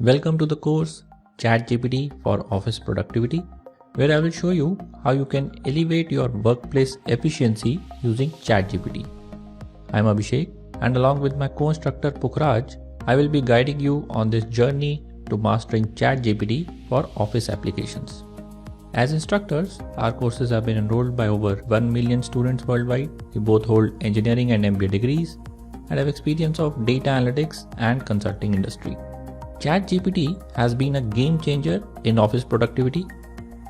Welcome to the course ChatGPT for Office Productivity, where I will show you how you can elevate your workplace efficiency using ChatGPT. I am Abhishek, and along with my co-instructor Pukhraj, I will be guiding you on this journey to mastering ChatGPT for office applications. As instructors, our courses have been enrolled by over 1 million students worldwide. We both hold engineering and MBA degrees and have experience of data analytics and consulting industry. ChatGPT has been a game changer in office productivity,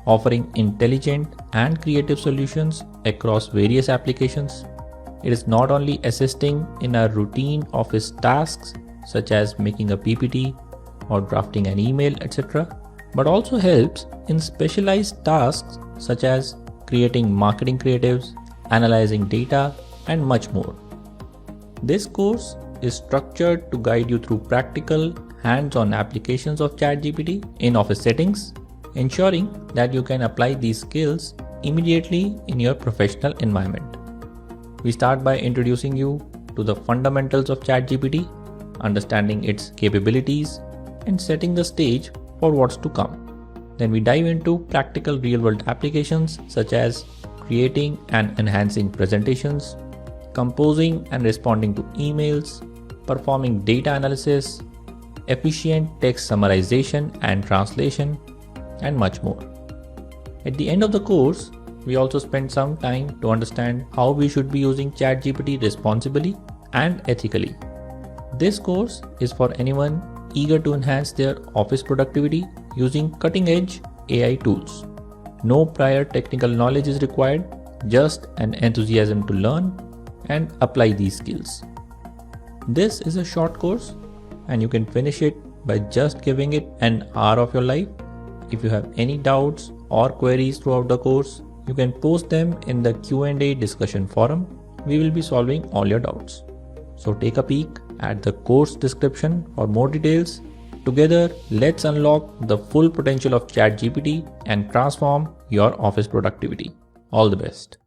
offering intelligent and creative solutions across various applications. It is not only assisting in our routine office tasks such as making a PPT or drafting an email, etc., but also helps in specialized tasks such as creating marketing creatives, analyzing data, and much more. This course is structured to guide you through practical, hands-on applications of ChatGPT in office settings, ensuring that you can apply these skills immediately in your professional environment. We start by introducing you to the fundamentals of ChatGPT, understanding its capabilities, and setting the stage for what's to come. Then we dive into practical real-world applications such as creating and enhancing presentations, composing and responding to emails, performing data analysis, efficient text summarization and translation, and much more. At the end of the course, we also spend some time to understand how we should be using ChatGPT responsibly and ethically. This course is for anyone eager to enhance their office productivity using cutting-edge AI tools. No prior technical knowledge is required, just an enthusiasm to learn and apply these skills. This is a short course and you can finish it by just giving it an hour of your life. If you have any doubts or queries throughout the course, you can post them in the Q&A discussion forum. We will be solving all your doubts. So take a peek at the course description for more details. Together, let's unlock the full potential of ChatGPT and transform your office productivity. All the best.